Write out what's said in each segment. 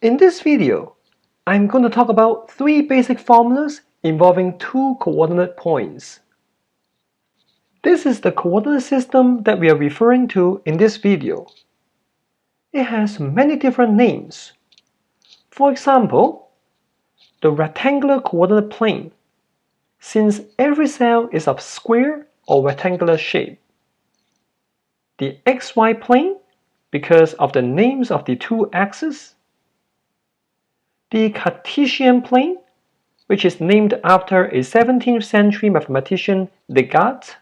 In this video, I'm going to talk about three basic formulas involving two coordinate points. This is the coordinate system that we are referring to in this video. It has many different names. For example, the rectangular coordinate plane, since every cell is of square or rectangular shape. The xy plane, because of the names of the two axes. The Cartesian plane, which is named after a 17th century mathematician Descartes,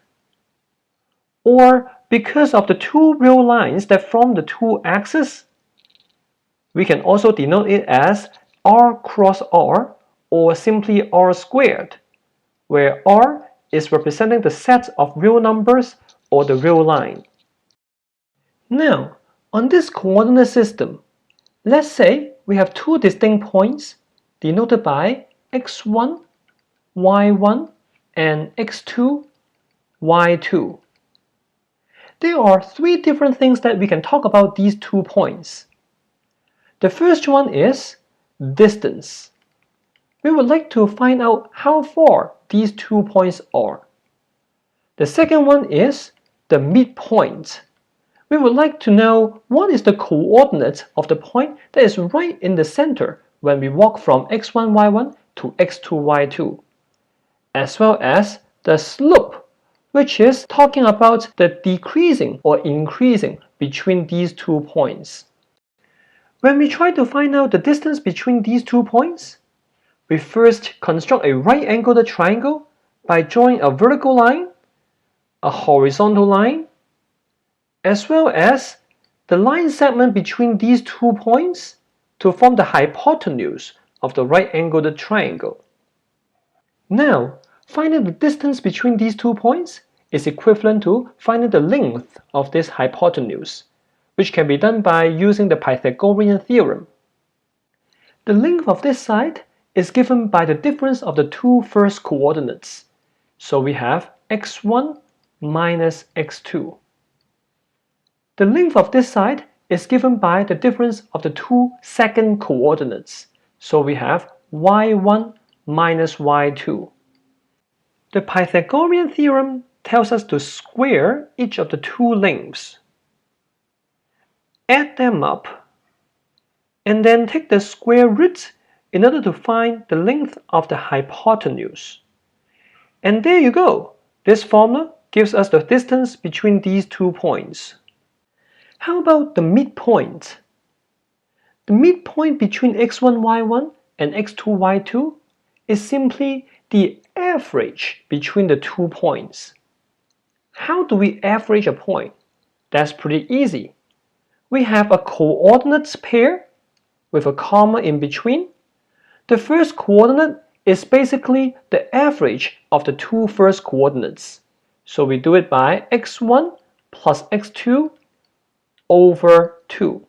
or because of the two real lines that form the two axes. We can also denote it as r cross r, or simply r squared, where r is representing the set of real numbers or the real line. Now, on this coordinate system, let's say we have two distinct points denoted by x1, y1, and x2, y2. There are three different things that we can talk about these 2 points. The first one is distance. We would like to find out how far these 2 points are. The second one is the midpoint. We would like to know what is the coordinate of the point that is right in the center when we walk from x1, y1 to x2, y2, as well as the slope, which is talking about the decreasing or increasing between these 2 points. When we try to find out the distance between these 2 points, we first construct a right-angled triangle by drawing a vertical line, a horizontal line, as well as the line segment between these 2 points to form the hypotenuse of the right-angled triangle. Now, finding the distance between these 2 points is equivalent to finding the length of this hypotenuse, which can be done by using the Pythagorean Theorem. The length of this side is given by the difference of the 2 first coordinates. So we have x1 minus x2. The length of this side is given by the difference of the 2 second coordinates. So we have y1 minus y2. The Pythagorean theorem tells us to square each of the 2 lengths. Add them up, and then take the square root in order to find the length of the hypotenuse. And there you go. This formula gives us the distance between these 2 points. How about the midpoint? The midpoint between x1, y1 and x2, y2 is simply the average between the 2 points. How do we average a point? That's pretty easy. We have a coordinates pair with a comma in between. The first coordinate is basically the average of the 2 first coordinates. So we do it by x1 plus x2 over 2.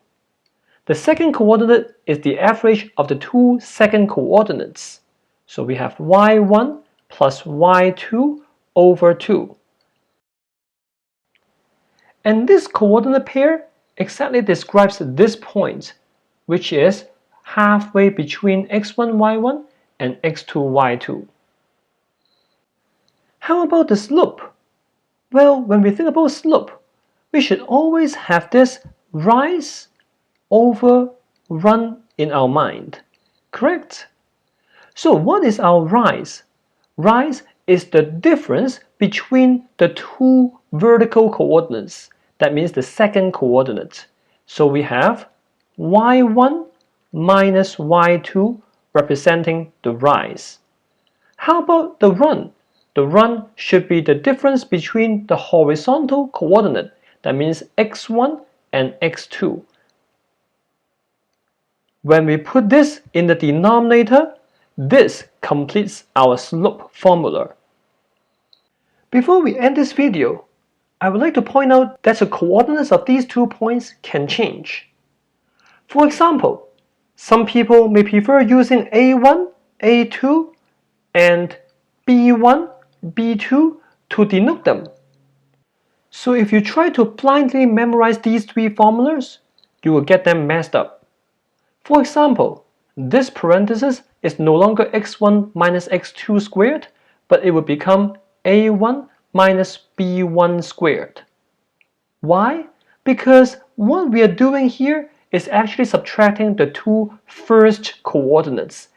The second coordinate is the average of the 2 second coordinates. So we have y1 plus y2 over 2. And this coordinate pair exactly describes this point, which is halfway between x1, y1 and x2, y2. How about the slope? Well, when we think about slope, we should always have this rise over run in our mind, correct? So what is our rise? Rise is the difference between the 2 vertical coordinates. That means the second coordinate. So we have y1 minus y2 representing the rise. How about the run? The run should be the difference between the horizontal coordinate. That means x1 and x2. When we put this in the denominator, this completes our slope formula. Before we end this video, I would like to point out that the coordinates of these 2 points can change. For example, some people may prefer using A1, A2, and B1, B2 to denote them. So if you try to blindly memorize these 3 formulas, you will get them messed up. For example, this parenthesis is no longer x1 minus x2 squared, but it would become a1 minus b1 squared. Why? Because what we are doing here is actually subtracting the two first coordinates.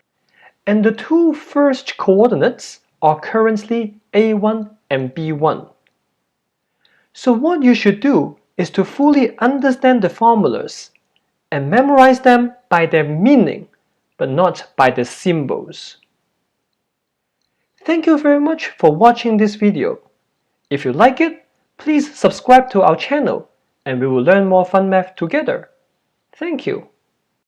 And the two first coordinates are currently a1 and b1. So what you should do is to fully understand the formulas and memorize them by their meaning, but not by the symbols. Thank you very much for watching this video. If you like it, please subscribe to our channel and we will learn more fun math together. Thank you.